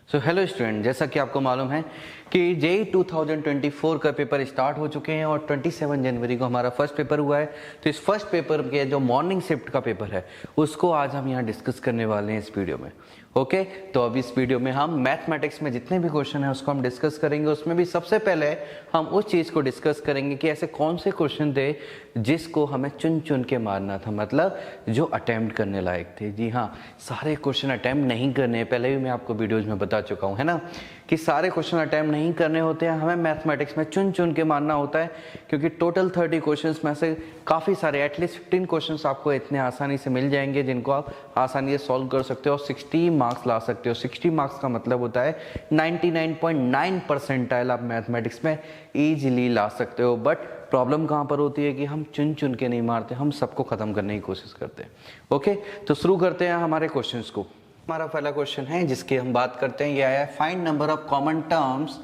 So hello student, जैसा कि आपको मालूम है कि जेई 2024 का पेपर स्टार्ट हो चुके हैं और 27 जनवरी को हमारा फर्स्ट पेपर हुआ है। तो इस फर्स्ट पेपर के जो मॉर्निंग शिफ्ट का पेपर है उसको आज हम यहाँ डिस्कस करने वाले हैं इस वीडियो में। ओके, तो अब इस वीडियो में हम मैथमेटिक्स में जितने भी क्वेश्चन हैं उसको हम डिस्कस करेंगे। उसमें भी सबसे पहले हम उस चीज़ को डिस्कस करेंगे कि ऐसे कौन से क्वेश्चन थे जिसको हमें चुन चुन के मारना था, मतलब जो अटेम्प्ट करने लायक थे। जी हाँ, सारे क्वेश्चन अटेम्प्ट नहीं करने, पहले भी मैं आपको वीडियोज में बता चुका हूँ, है ना, कि सारे क्वेश्चन अटेम्प्ट नहीं करने होते हैं, हमें मैथमेटिक्स में चुन चुन के मारना होता है। क्योंकि टोटल 30 क्वेश्चंस में से काफ़ी सारे, एटलीस्ट 15 क्वेश्चंस आपको इतने आसानी से मिल जाएंगे जिनको आप आसानी से सॉल्व कर सकते हो और 60 मार्क्स ला सकते हो। 60 मार्क्स का मतलब होता है 99.9 परसेंटाइल आप मैथमेटिक्स में ईजिली ला सकते हो। बट प्रॉब्लम कहाँ पर होती है कि हम चुन चुन के नहीं मारते, हम सबको ख़त्म करने की कोशिश करते हैं। ओके, तो शुरू करते हैं हमारे क्वेश्चंस को। हमारा पहला क्वेश्चन है जिसकी हम बात करते हैं, ये आया है find number of common terms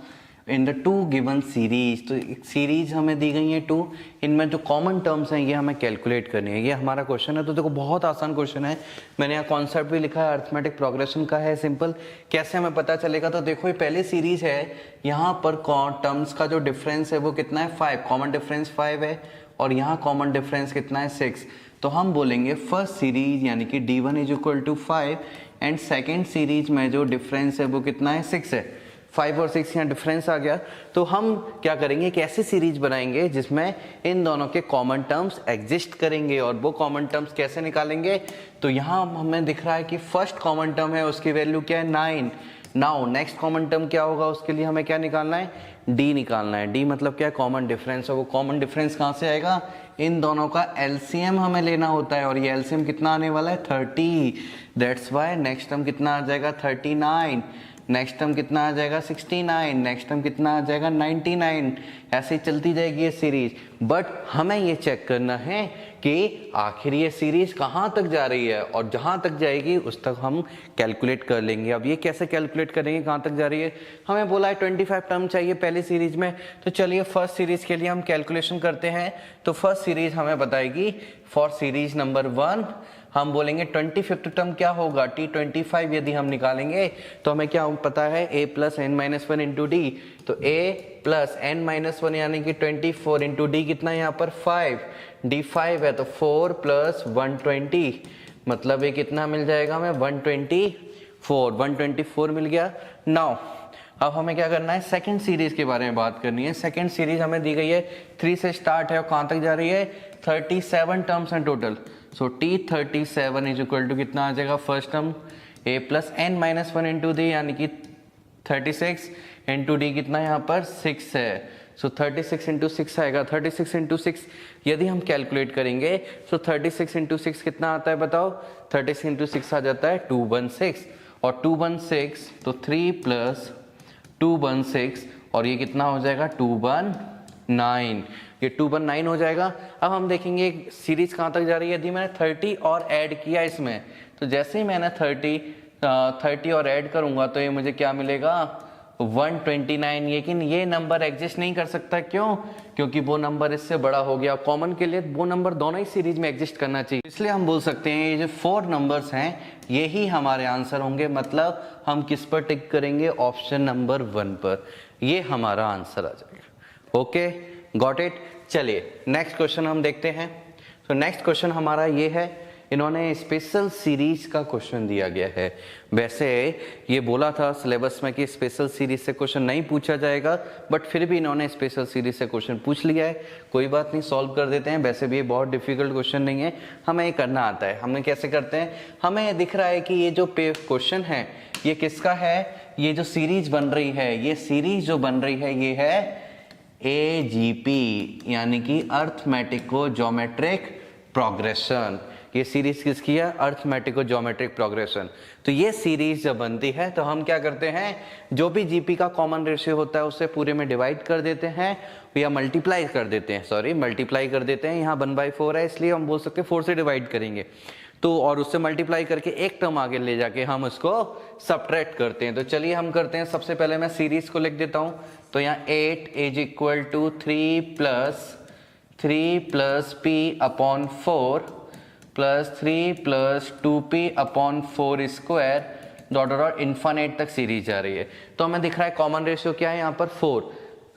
in the two given series. तो एक सीरीज हमें दी गई है 2, इनमें जो कॉमन टर्म्स हैं ये हमें कैलकुलेट करनी है। ये हमारा क्वेश्चन है। तो देखो बहुत आसान क्वेश्चन है, मैंने यहाँ कॉन्सेप्ट भी लिखा है, अर्थमेटिक प्रोग्रेशन का है, सिंपल। कैसे हमें पता चलेगा? तो देखो ये पहली सीरीज है, यहाँ पर टर्म्स का जो डिफरेंस है वो कितना है 5, कॉमन डिफरेंस 5 है, और यहाँ कॉमन डिफरेंस कितना है 6। तो हम बोलेंगे फर्स्ट सीरीज यानी कि d1 is equal to 5 and second series में जो डिफरेंस है वो कितना है 6 है। 5 और 6 यहाँ डिफरेंस आ गया। तो हम क्या करेंगे, एक ऐसी सीरीज बनाएंगे जिसमें इन दोनों के कॉमन टर्म्स एग्जिस्ट करेंगे। और वो कॉमन टर्म्स कैसे निकालेंगे? तो यहाँ हमें दिख रहा है कि फर्स्ट कॉमन टर्म है, उसकी वैल्यू क्या है 9। नाउ नेक्स्ट कॉमन टर्म क्या होगा, उसके लिए हमें क्या निकालना है, डी निकालना है। डी मतलब क्या है, कॉमन डिफरेंस। और वो कॉमन डिफरेंस कहाँ से आएगा, इन दोनों का एलसीएम हमें लेना होता है, और ये एलसीएम कितना आने वाला है 30। दैट्स वाई नेक्स्ट टर्म कितना आ जाएगा 39, नेक्स्ट टर्म कितना आ जाएगा 69, नेक्स्ट टर्म कितना आ जाएगा 99। ऐसे ही चलती जाएगी ये सीरीज। बट हमें ये चेक करना है कि आखिर ये सीरीज कहाँ तक जा रही है, और जहाँ तक जाएगी उस तक हम कैलकुलेट कर लेंगे। अब ये कैसे कैलकुलेट करेंगे कहाँ तक जा रही है? हमें बोला है 25 टर्म चाहिए पहली सीरीज में। तो चलिए फर्स्ट सीरीज के लिए हम कैलकुलेशन करते हैं। तो फर्स्ट सीरीज हमें बताएगी फॉर सीरीज नंबर 1 हम बोलेंगे 25th टर्म क्या होगा, T25 यदि हम निकालेंगे तो हमें क्या पता है, a plus n minus 1 into D. तो a प्लस n माइनस 1 यानी कि 24 इंटू डी कितना है यहाँ पर 5, d5 है तो 4 प्लस 120, मतलब ये कितना मिल जाएगा हमें 124 मिल गया। नाउ अब हमें क्या करना है, सेकंड सीरीज के बारे में बात करनी है। सेकंड सीरीज हमें दी गई है 3 से स्टार्ट है और कहाँ तक जा रही है 37 टर्म्स हैं टोटल। So T37 is equal to कितना आ जाएगा, first term a plus n minus 1 into D यानी कि 36 इंटू डी कितना यहाँ पर 6 है। सो 36 इंटू 6 आएगा। 36 इंटू 6 यदि हम कैलकुलेट करेंगे तो 36 इंटू 6 कितना आता है बताओ, 36 इंटू 6 आ जाता है 216, और 216 तो 3 प्लस 216 और ये कितना हो जाएगा 219, ये 219 हो जाएगा। अब हम देखेंगे सीरीज कहाँ तक जा रही है। यदि मैंने 30 और ऐड किया इसमें, तो जैसे ही मैंने 30 और ऐड करूंगा तो ये मुझे क्या मिलेगा 129। लेकिन ये नंबर एग्जिस्ट नहीं कर सकता, क्यों? क्योंकि वो नंबर इससे बड़ा हो गया। कॉमन के लिए वो नंबर दोनों ही सीरीज में एग्जिस्ट करना चाहिए। इसलिए हम बोल सकते हैं ये जो 4 नंबर्स हैं यही हमारे आंसर होंगे। मतलब हम किस पर टिक करेंगे, ऑप्शन नंबर 1 पर, ये हमारा आंसर आ जाएगा। Okay, got it. चलिए नेक्स्ट क्वेश्चन हम देखते हैं। तो नेक्स्ट क्वेश्चन हमारा ये है, इन्होंने स्पेशल सीरीज का क्वेश्चन दिया गया है। वैसे ये बोला था सिलेबस में कि स्पेशल सीरीज से क्वेश्चन नहीं पूछा जाएगा, बट फिर भी इन्होंने स्पेशल सीरीज से क्वेश्चन पूछ लिया है। कोई बात नहीं, सॉल्व कर देते हैं। वैसे भी ये बहुत डिफिकल्ट क्वेश्चन नहीं है, हमें ये करना आता है। हमें कैसे करते हैं, हमें दिख रहा है कि ये जो क्वेश्चन है ये किसका है, ये जो सीरीज बन रही है, ये सीरीज जो बन रही है ये है AGP यानी कि अर्थमेटिको ज्योमेट्रिक प्रोग्रेशन। ये सीरीज किसकी है, अर्थमेटिको ज्योमेट्रिक प्रोग्रेशन। तो ये सीरीज जब बनती है तो हम क्या करते हैं, जो भी जीपी का कॉमन रेशियो होता है उससे पूरे में डिवाइड कर देते हैं या मल्टीप्लाई कर देते हैं, मल्टीप्लाई कर देते हैं। यहाँ 1/4 है इसलिए हम बोल सकते हैं 4 से डिवाइड करेंगे तो, और उससे मल्टीप्लाई करके एक टर्म आगे ले जाके हम उसको सब्ट्रैक्ट करते हैं। तो चलिए हम करते हैं। सबसे पहले मैं सीरीज को लिख देता हूँ। तो यहाँ 8 is equal to 3 plus p upon 4 plus 3 plus 2p upon 4 square dot dot infinite तक सीरीज जा रही है। तो हमें दिख रहा है कॉमन रेशियो क्या है यहाँ पर 4,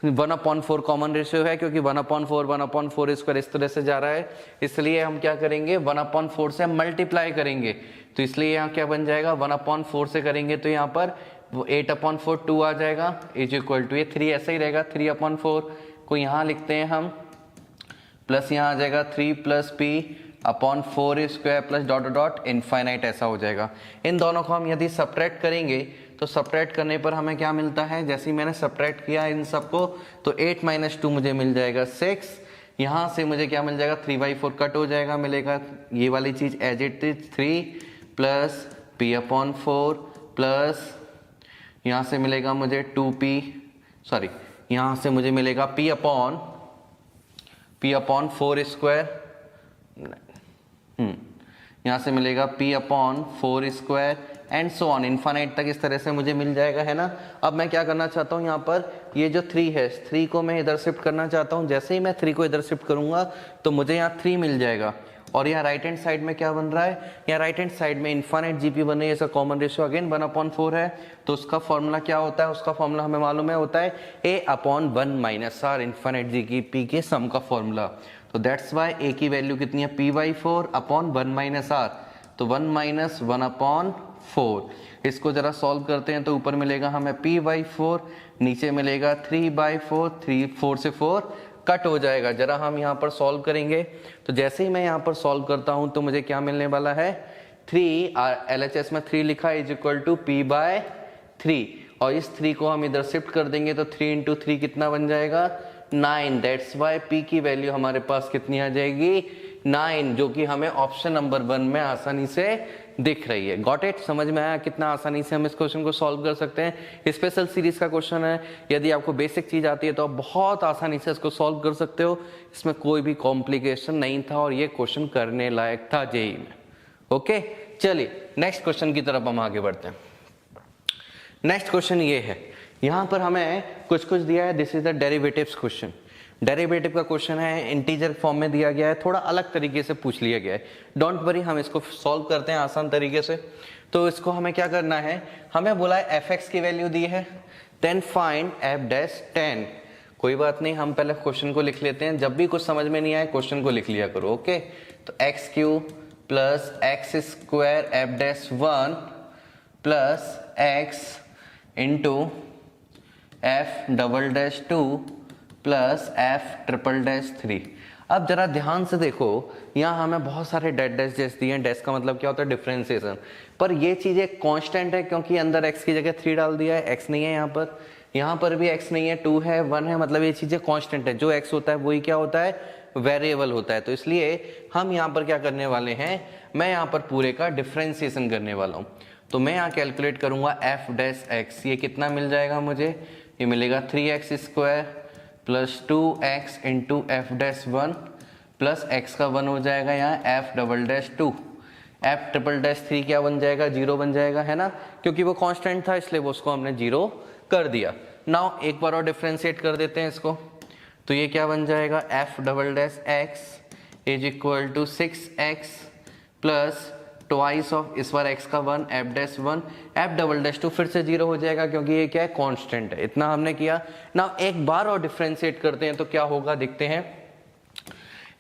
1/4 कॉमन रेशियो है क्योंकि 1/4 स्क्वायर इस तरह से जा रहा है, इसलिए हम क्या करेंगे 1/4 से मल्टीप्लाई करेंगे। तो इसलिए यहाँ क्या बन जाएगा 1/4 से करेंगे तो यहाँ पर 8/4 2 आ जाएगा इज इक्वल टू, ये 3 ऐसा ही रहेगा 3/4 को यहाँ लिखते हैं हम, प्लस यहाँ आ जाएगा 3 plus p/4 square plus dot dot infinite, ऐसा हो जाएगा। इन दोनों को हम यदि सब्ट्रैक्ट करेंगे तो सब्ट्रैक्ट करने पर हमें क्या मिलता है, जैसे ही मैंने सब्ट्रैक्ट किया इन सबको तो 8 - 2 मुझे मिल जाएगा 6, यहाँ से मुझे क्या मिल जाएगा 3/4 कट हो जाएगा, मिलेगा ये वाली चीज as it is 3 plus p/4 plus यहाँ से मिलेगा मुझे 2p, सॉरी यहाँ से मुझे मिलेगा p/4 स्क्वायर, यहाँ से मिलेगा p/4 square and so on infinite तक, इस तरह से मुझे मिल जाएगा, है ना। अब मैं क्या करना चाहता हूँ, यहाँ पर ये जो 3 है 3 को मैं इधर शिफ्ट करना चाहता हूँ। जैसे ही मैं 3 को इधर शिफ्ट करूंगा तो मुझे यहाँ 3 मिल जाएगा, और यहाँ राइट हैंड साइड में क्या बन रहा है, यहाँ राइट हैंड साइड में इनफाइनाइट जीपी बन रही है, ऐसा कॉमन रेशियो अगेन 1/4 है। तो उसका फॉर्मूला क्या होता है, उसका फॉर्मूला हमें मालूम है, होता है a/1 - r इनफाइनाइट जीपी के सम का फॉर्मूला। तो दैट्स वाई a की वैल्यू कितनी है p/4/1 - r, तो 1 - 1/4। इसको जरा सॉल्व करते हैं तो ऊपर मिलेगा हमें p/4, नीचे मिलेगा 3/4, 4 से 4 कट हो जाएगा। जरा हम यहाँ पर सॉल्व करेंगे तो जैसे ही मैं यहाँ पर सॉल्व करता हूँ तो मुझे क्या मिलने वाला है 3, LHS में 3 लिखा है इज इक्वल टू p/3, और इस 3 को हम इधर शिफ्ट कर देंगे तो 3 × 3 कितना बन जाएगा 9। दैट्स वाई p की वैल्यू हमारे पास कितनी आ जाएगी 9, जो कि हमें ऑप्शन नंबर 1 में आसानी से दिख रही है। गॉट इट, समझ में आया कितना आसानी से हम इस क्वेश्चन को सॉल्व कर सकते हैं। स्पेशल सीरीज का क्वेश्चन है, यदि आपको बेसिक चीज आती है तो आप बहुत आसानी से इसको सॉल्व कर सकते हो, इसमें कोई भी कॉम्प्लिकेशन नहीं था और ये क्वेश्चन करने लायक था जेईई में। ओके, चलिए नेक्स्ट क्वेश्चन की तरफ हम आगे बढ़ते हैं। नेक्स्ट क्वेश्चन ये है, यहाँ पर हमें कुछ दिया है, this is the derivatives question. Derivative का क्वेश्चन है, इंटीजर फॉर्म में दिया गया है, थोड़ा अलग तरीके से पूछ लिया गया है। डोंट वरी, हम इसको सॉल्व करते हैं आसान तरीके से। तो इसको हमें क्या करना है, हमें बोला है f(x) की वैल्यू दी है, देन फाइंड f'10। कोई बात नहीं, हम पहले क्वेश्चन को लिख लेते हैं, जब भी कुछ समझ में नहीं आए क्वेश्चन को लिख लिया करो। ओके, तो x³ plus x² f'1 plus x into f"2 plus f'3। अब जरा ध्यान से देखो, यहाँ हमें बहुत सारे डैश दिए हैं। डैश का मतलब क्या होता है, डिफरेंशिएशन। पर ये चीज एक कांस्टेंट है क्योंकि अंदर x की जगह 3 डाल दिया है, x नहीं है यहाँ पर भी x नहीं है, 2 है, 1 है, मतलब ये चीजें कांस्टेंट है। जो x होता है वही क्या होता है, वेरिएबल होता है। तो इसलिए हम यहाँ पर क्या करने वाले हैं, मैं यहाँ पर पूरे का डिफरेंशिएशन करने वाला हूँ। तो मैं यहाँ कैलकुलेट करूंगा f'(x), ये कितना मिल जाएगा मुझे, ये मिलेगा 3x² plus 2x into f'1 plus x का 1 हो जाएगा यहाँ f'2। f'3 क्या बन जाएगा, 0 बन जाएगा, है ना, क्योंकि वो कांस्टेंट था इसलिए वो उसको हमने 0 कर दिया। नाउ एक बार और डिफरेंशिएट कर देते हैं इसको, तो ये क्या बन जाएगा f'(x) is equal to 6x plus twice of इस बार x का 1 f'1 f'2 फिर से 0 हो जाएगा क्योंकि ये क्या है, कांस्टेंट है। इतना हमने किया। ना एक बार और डिफरेंशिएट करते हैं तो क्या होगा देखते हैं।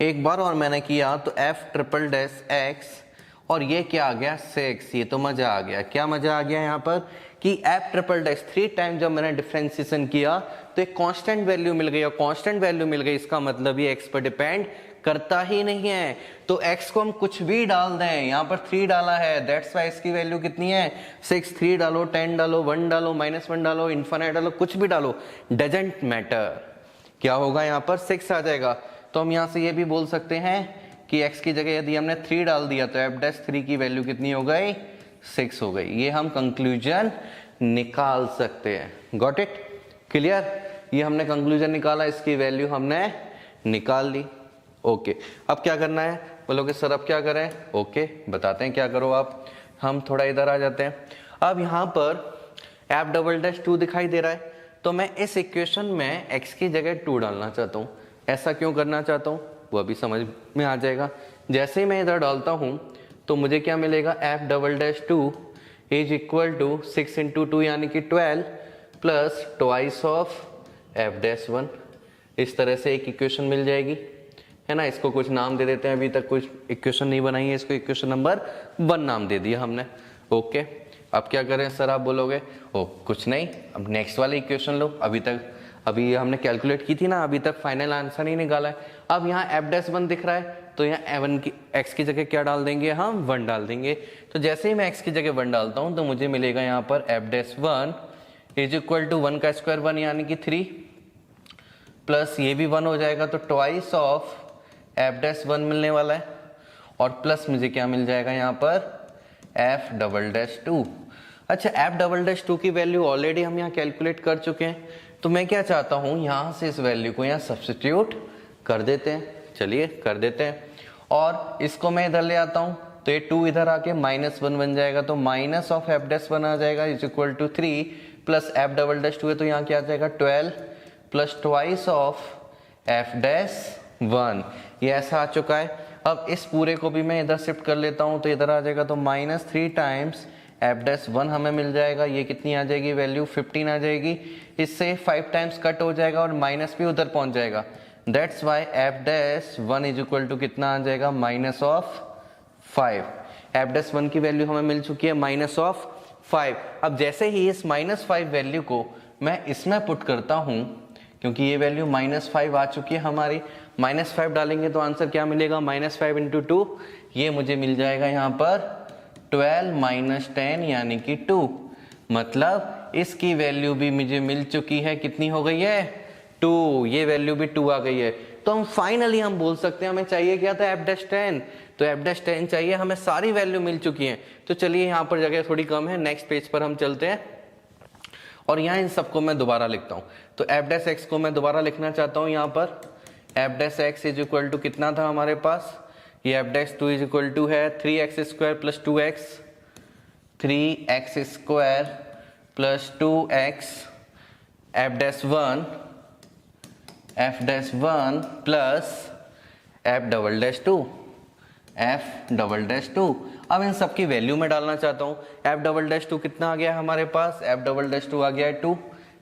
एक बार और मैंने किया तो f'(x) और ये क्या आ गया 6। ये तो मजा आ गया। क्या मजा आ गया यहाँ पर कि f'(x) 3 टाइम जब मैंने डिफरेंशिएशन किया तो एक कांस्टेंट वैल्यू मिल गई, और कांस्टेंट वैल्यू मिल गई इसका मतलब ये x पर डिपेंड करता ही नहीं है। तो x को हम कुछ भी डाल दें, यहाँ पर 3 डाला है, दैट्स वाई इसकी वैल्यू कितनी है 6। 3 डालो, 10 डालो, 1 डालो, -1 डालो, इनफाइनाइट डालो, कुछ भी डालो, डजंट मैटर, क्या होगा यहाँ पर 6 आ जाएगा। तो हम यहाँ से ये भी बोल सकते हैं कि x की जगह यदि हमने 3 डाल दिया तो f'3 की वैल्यू कितनी हो गई 6 हो गई। ये हम कंक्लूजन निकाल सकते हैं। Got it, clear. ये हमने कंक्लूजन निकाला, इसकी वैल्यू हमने निकाल ली। ओके, अब क्या करना है, बोलोगे सर अब क्या करें। ओके, बताते हैं क्या करो आप। हम थोड़ा इधर आ जाते हैं। अब यहाँ पर f'2 दिखाई दे रहा है, तो मैं इस इक्वेशन में x की जगह 2 डालना चाहता हूँ। ऐसा क्यों करना चाहता हूँ वो अभी समझ में आ जाएगा। जैसे ही मैं इधर डालता हूँ तो मुझे क्या मिलेगा f'2 is equal to 6 into 2 यानी कि 12 plus twice of F dash 1। इस तरह से एक इक्वेशन मिल जाएगी, है ना। इसको कुछ नाम दे देते हैं, अभी तक कुछ इक्वेशन नहीं बनाई है, इसको इक्वेशन नंबर 1 नाम दे दिया हमने। ओके, अब क्या करें सर आप बोलोगे, ओ कुछ नहीं, अब नेक्स्ट वाली इक्वेशन लो। अभी हमने कैलकुलेट की थी ना, अभी तक फाइनल आंसर नहीं निकाला है। अब यहाँ एफ डैश 1 दिख रहा है, तो यहाँ एवन की एक्स की जगह क्या डाल देंगे हम, 1 डाल देंगे। तो जैसे ही मैं एक्स की जगह 1 डालता हूँ तो मुझे मिलेगा यहाँ पर F dash 1 is equal to 1 का स्क्वायर 1 यानी कि 3 प्लस ये भी 1 हो जाएगा, तो ट्वाइस ऑफ एफ डैश 1 मिलने वाला है। और प्लस मुझे क्या मिल जाएगा यहाँ पर, एफ डबल डैश 2। अच्छा, एफ डबल डैश 2 की वैल्यू ऑलरेडी हम यहाँ कैलकुलेट कर चुके हैं, तो मैं क्या चाहता हूँ यहाँ से इस वैल्यू को यहाँ सब्स्टिट्यूट कर देते हैं। चलिए कर देते हैं, और इसको मैं इधर ले आता हूँ, तो ये 2 इधर आके -1 बन जाएगा, तो माइनस ऑफ एफ डैश 1 आ जाएगा is equal to 3 plus F double dash 2 है, तो यहाँ क्या आ जाएगा 12 plus twice of F dash 1। ये ऐसा आ चुका है। अब इस पूरे को भी मैं इधर शिफ्ट कर लेता हूँ, तो इधर आ जाएगा, तो -3 टाइम्स एफ डैश 1 हमें मिल जाएगा। ये कितनी आ जाएगी वैल्यू, 15 आ जाएगी। इससे 5 टाइम्स कट हो जाएगा और माइनस भी उधर पहुंच जाएगा। That's why F dash 1 is equal to कितना आ जाएगा, -5। एफ डैश 1 की वैल्यू हमें मिल चुकी है -5। अब जैसे ही इस -5 वैल्यू को मैं इसमें पुट करता हूं, क्योंकि ये वैल्यू -5 आ चुकी है हमारी, -5 डालेंगे तो आंसर क्या मिलेगा, -5 इंटू 2, ये मुझे मिल जाएगा यहाँ पर 12 माइनस 10 यानी कि 2। मतलब इसकी वैल्यू भी मुझे मिल चुकी है, कितनी हो गई है, 2। ये वैल्यू भी 2 आ गई है। तो हम फाइनली हम बोल सकते हैं हमें चाहिए क्या था, एफ डैश 10, तो एफ डैश 10 चाहिए, हमें सारी वैल्यू मिल चुकी है। तो चलिए यहाँ पर जगह थोड़ी कम है, नेक्स्ट पेज पर हम चलते हैं, और यहाँ इन सबको मैं दोबारा लिखता हूँ। तो एफ डैश एक्स को मैं दोबारा लिखना चाहता हूँ यहाँ पर, F dash x is equal to कितना था हमारे पास, ये f dash 2 is equal to है 3x square plus 2x, 3x square plus 2x, f dash 1 plus F double dash 2, f double dash 2। अब इन सब की वैल्यू में डालना चाहता हूँ। एफ डबल डैश 2 कितना आ गया हमारे पास, एफ डबल डैश 2 आ गया है 2,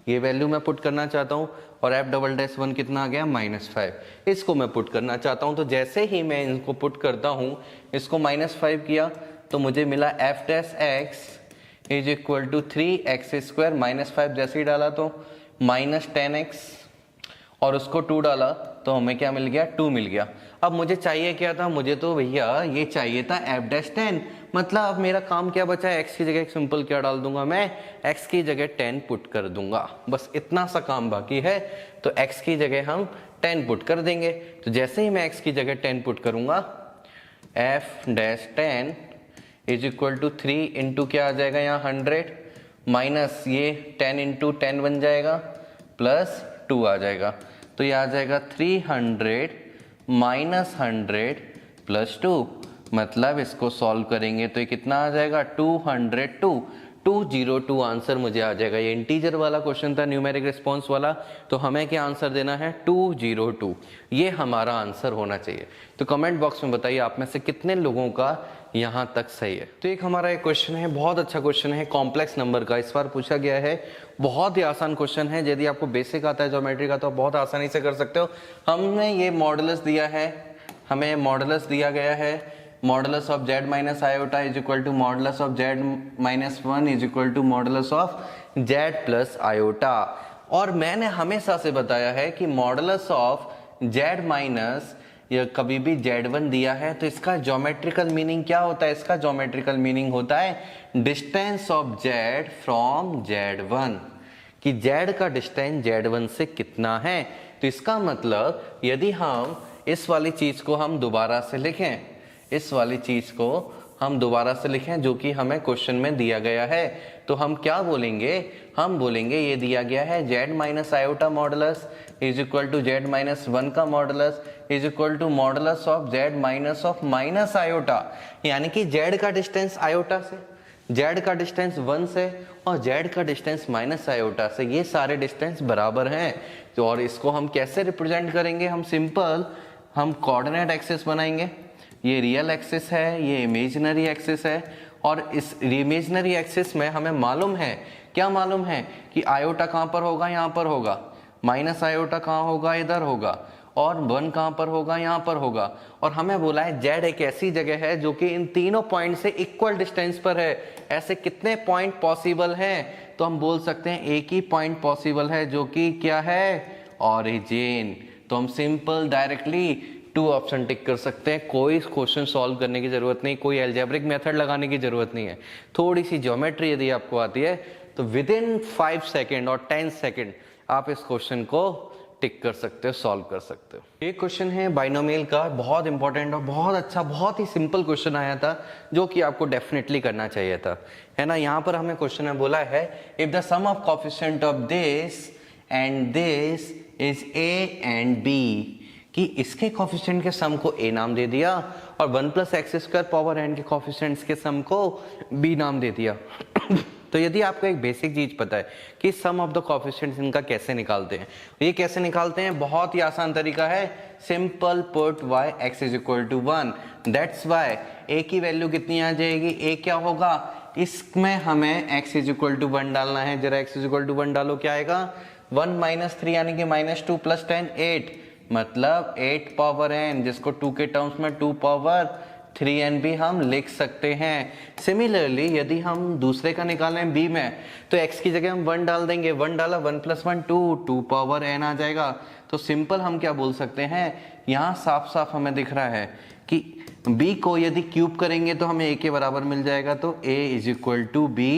ये वैल्यू मैं पुट करना चाहता हूँ। और एफ डबल डैश 1 कितना आ गया, -5, इसको मैं पुट करना चाहता हूँ। तो जैसे ही मैं इनको पुट करता हूँ, इसको -5 किया, तो मुझे मिला f dash x is equal to 3x square, -5 जैसे ही डाला तो -10x, और उसको 2 डाला तो हमें क्या मिल गया, 2 मिल गया। अब मुझे चाहिए क्या था, मुझे तो भैया ये चाहिए था एफ डैश 10। मतलब अब मेरा काम क्या बचा है, एक्स की जगह सिंपल क्या डाल दूंगा मैं, एक्स की जगह 10 पुट कर दूंगा, बस इतना सा काम बाकी है। तो एक्स की जगह हम 10 पुट कर देंगे। तो जैसे ही मैं एक्स की जगह 10 पुट करूंगा, f dash 10 is equal to 3 into क्या आ जाएगा यहाँ 100, माइनस ये 10 इंटू 10 बन जाएगा, प्लस 2 आ जाएगा। तो ये आ जाएगा 300 माइनस 100 प्लस 2। मतलब इसको सॉल्व करेंगे तो ये कितना आ जाएगा, 202, 202 आंसर मुझे आ जाएगा। ये इंटीजर वाला क्वेश्चन था, न्यूमेरिक रिस्पॉन्स वाला, तो हमें क्या आंसर देना है, 202। ये हमारा आंसर होना चाहिए। तो कमेंट बॉक्स में बताइए आप में से कितने लोगों का यहाँ तक सही है। तो एक हमारा एक क्वेश्चन है, बहुत अच्छा क्वेश्चन है, कॉम्प्लेक्स नंबर का इस बार पूछा गया है। बहुत ही आसान क्वेश्चन है, यदि आपको बेसिक आता है ज्योमेट्री का तो आप बहुत आसानी से कर सकते हो। हमने ये मॉडुलस दिया है, हमें मॉडुलस दिया गया है, modulus of z minus iota is equal to modulus of z minus 1 is equal to modulus of z plus iota. और मैंने हमेशा से बताया है कि मॉडुलस ऑफ z माइनस या कभी भी z1 दिया है तो इसका ज्योमेट्रिकल मीनिंग क्या होता है, इसका ज्योमेट्रिकल मीनिंग होता है distance of z from z1, कि z का डिस्टेंस z1 से कितना है। तो इसका मतलब यदि हम इस वाली चीज को हम दोबारा से लिखें, इस वाली चीज को हम दोबारा से लिखें जो कि हमें क्वेश्चन में दिया गया है, तो हम क्या बोलेंगे, हम बोलेंगे ये दिया गया है z minus iota modulus is equal to z minus 1 का modulus is equal to modulus of z minus of minus iota, यानी कि z का डिस्टेंस आयोटा से, z का डिस्टेंस 1 से और z का डिस्टेंस माइनस आयोटा से, ये सारे डिस्टेंस बराबर हैं। तो और इसको हम कैसे रिप्रेजेंट करेंगे, हम सिंपल हम कोऑर्डिनेट एक्सिस बनाएंगे, ये रियल एक्सिस है, ये इमेजिनरी एक्सिस है, और इस इमेजिनरी एक्सिस में हमें मालूम है, क्या मालूम है कि आयोटा कहाँ पर होगा, यहाँ पर होगा, माइनस आयोटा कहाँ होगा, इधर होगा, और 1 कहाँ पर होगा, यहाँ पर होगा। और हमें बोला है z एक ऐसी जगह है जो कि इन तीनों पॉइंट से इक्वल डिस्टेंस पर है। ऐसे कितने पॉइंट पॉसिबल हैं? तो हम बोल सकते हैं एक ही पॉइंट पॉसिबल है जो कि क्या है, ओरिजिन। तो हम सिंपल डायरेक्टली 2 ऑप्शन टिक कर सकते हैं। कोई क्वेश्चन सॉल्व करने की जरूरत नहीं, कोई एल्जेब्रिक मेथड लगाने की जरूरत नहीं है। थोड़ी सी ज्योमेट्री यदि आपको आती है तो विद इन 5 सेकेंड और 10 सेकेंड आप इस क्वेश्चन को टिक कर सकते हो, सॉल्व कर सकते हो। ये क्वेश्चन है बाइनोमियल का, बहुत इंपॉर्टेंट और बहुत अच्छा, बहुत ही सिंपल क्वेश्चन आया था जो कि आपको डेफिनेटली करना चाहिए था, है ना। यहाँ पर हमें क्वेश्चन में बोला है if the sum of coefficient of this and this is a and b, कि इसके कोएफिशिएंट के सम को a नाम दे दिया और 1 plus x square power n के कोएफिशिएंट्स के सम को b नाम दे दिया। तो यदि आपको एक बेसिक चीज पता है कि सम ऑफ द कोएफिशिएंट्स इनका कैसे निकालते हैं, ये कैसे निकालते हैं, बहुत ही आसान तरीका है। Simple put y x is equal to 1, that's why a की वैल्यू कितनी आ जाएगी, a क्या होगा, इसमें हमें x इज इक्वल टू 1 डालना है। जरा x इज इक्वल टू 1 डालो, क्या आएगा, 1 माइनस 3 यानी कि -2 प्लस 10 8, मतलब 8 पावर n, जिसको 2 के टर्म्स में 2 पावर 3n भी हम लिख सकते हैं। सिमिलरली यदि हम दूसरे का निकालें b में, तो x की जगह हम 1 डाल देंगे, 1 डाला 1 प्लस 1 2 पावर n आ जाएगा। तो सिंपल हम क्या बोल सकते हैं, यहाँ साफ साफ हमें दिख रहा है कि b को यदि क्यूब करेंगे तो हमें a के बराबर मिल जाएगा, तो a is equal to b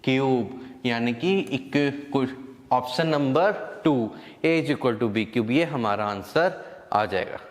cube, यानी कि option number 2 a is equal to b cube, ये हमारा आंसर आ जाएगा।